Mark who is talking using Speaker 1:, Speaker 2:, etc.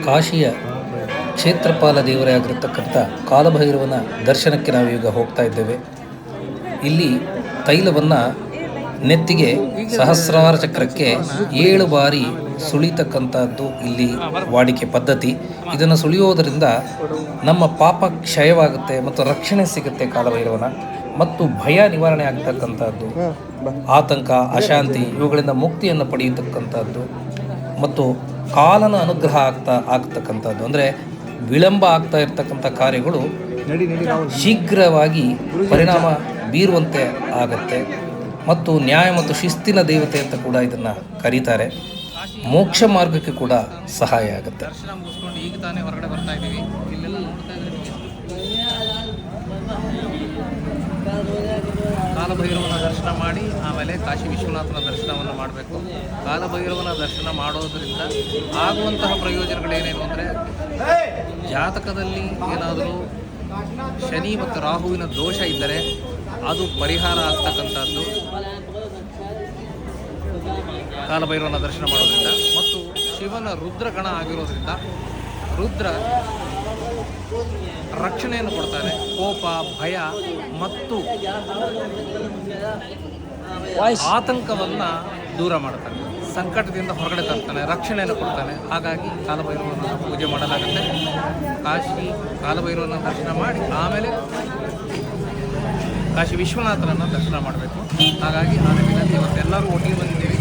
Speaker 1: ಕಾಶಿಯ ಕ್ಷೇತ್ರಪಾಲ ದೇವರೇ ಆಗಿರತಕ್ಕಂಥ ಕಾಲಭೈರವನ ದರ್ಶನಕ್ಕೆ ನಾವೀಗ ಹೋಗ್ತಾ ಇದ್ದೇವೆ. ಇಲ್ಲಿ ತೈಲವನ್ನು ನೆತ್ತಿಗೆ ಸಹಸ್ರಾರ ಚಕ್ರಕ್ಕೆ 7 ಬಾರಿ ಸುಳಿತಕ್ಕಂಥದ್ದು ಇಲ್ಲಿ ವಾಡಿಕೆ ಪದ್ಧತಿ. ಇದನ್ನು ಸುಳಿಯೋದರಿಂದ ನಮ್ಮ ಪಾಪ ಕ್ಷಯವಾಗುತ್ತೆ ಮತ್ತು ರಕ್ಷಣೆ ಸಿಗುತ್ತೆ ಕಾಲಭೈರವನ, ಮತ್ತು ಭಯ ನಿವಾರಣೆ ಆಗ್ತಕ್ಕಂಥದ್ದು, ಆತಂಕ ಅಶಾಂತಿ ಇವುಗಳಿಂದ ಮುಕ್ತಿಯನ್ನು ಪಡೆಯತಕ್ಕಂಥದ್ದು, ಮತ್ತು ಕಾಲನ ಅನುಗ್ರಹ ಆಗ್ತಕ್ಕಂಥದ್ದು. ಅಂದರೆ ವಿಳಂಬ ಆಗ್ತಾ ಇರ್ತಕ್ಕಂಥ ಕಾರ್ಯಗಳು ಶೀಘ್ರವಾಗಿ ಪರಿಣಾಮ ಬೀರುವಂತೆ ಆಗುತ್ತೆ. ಮತ್ತು ನ್ಯಾಯ ಮತ್ತು ಶಿಸ್ತಿನ ದೇವತೆ ಅಂತ ಕೂಡ ಇದನ್ನು ಕರೀತಾರೆ. ಮೋಕ್ಷ ಮಾರ್ಗಕ್ಕೆ ಕೂಡ ಸಹಾಯ ಆಗುತ್ತೆ.
Speaker 2: ದರ್ಶನ ಮುಗಿಸ್ಕೊಂಡು ಈಗ ತಾನೇ ಹೊರಗಡೆ ಬರ್ತಾ ಇದ್ದೀವಿ. ಇಲ್ಲೆಲ್ಲ ನೋಡ್ತಾ ಇದ್ರೆ ಕಾಲಭೈರವನ ದರ್ಶನ ಮಾಡಿ ಆಮೇಲೆ ಕಾಶಿ ವಿಶ್ವನಾಥನ ದರ್ಶನವನ್ನು ಮಾಡಬೇಕು. ಕಾಲಭೈರವನ ದರ್ಶನ ಮಾಡೋದರಿಂದ ಆಗುವಂತಹ ಪ್ರಯೋಜನಗಳೇನೇನು ಅಂದರೆ, ಜಾತಕದಲ್ಲಿ ಏನಾದರೂ ಶನಿ ಮತ್ತು ರಾಹುವಿನ ದೋಷ ಇದ್ದರೆ ಅದು ಪರಿಹಾರ ಆಗ್ತಕ್ಕಂಥದ್ದು ಕಾಲಭೈರವನ ದರ್ಶನ ಮಾಡೋದ್ರಿಂದ. ಮತ್ತು ಶಿವನ ರುದ್ರಗಣ ಆಗಿರೋದ್ರಿಂದ ರುದ್ರ ರಕ್ಷಣೆಯನ್ನು ಕೊಡ್ತಾನೆ. ಕೋಪ, ಭಯ ಮತ್ತು ಆತಂಕವನ್ನು ದೂರ ಮಾಡ್ತಾನೆ, ಸಂಕಟದಿಂದ ಹೊರಗಡೆ ತರ್ತಾನೆ, ರಕ್ಷಣೆಯನ್ನು ಕೊಡ್ತಾನೆ. ಹಾಗಾಗಿ ಕಾಲಭೈರವನ ಪೂಜೆ ಮಾಡಲಾಗುತ್ತೆ. ಕಾಶಿ ಕಾಲಭೈರವನ ದರ್ಶನ ಮಾಡಿ ಆಮೇಲೆ ಕಾಶಿ ವಿಶ್ವನಾಥನನ್ನು ದರ್ಶನ ಮಾಡಬೇಕು. ಹಾಗಾಗಿ ಆ ನಿಟ್ಟಿನಲ್ಲಿ ಇವತ್ತೆಲ್ಲರೂ ಒಟ್ಟಿಗೆ ಬಂದಿದ್ದೀವಿ.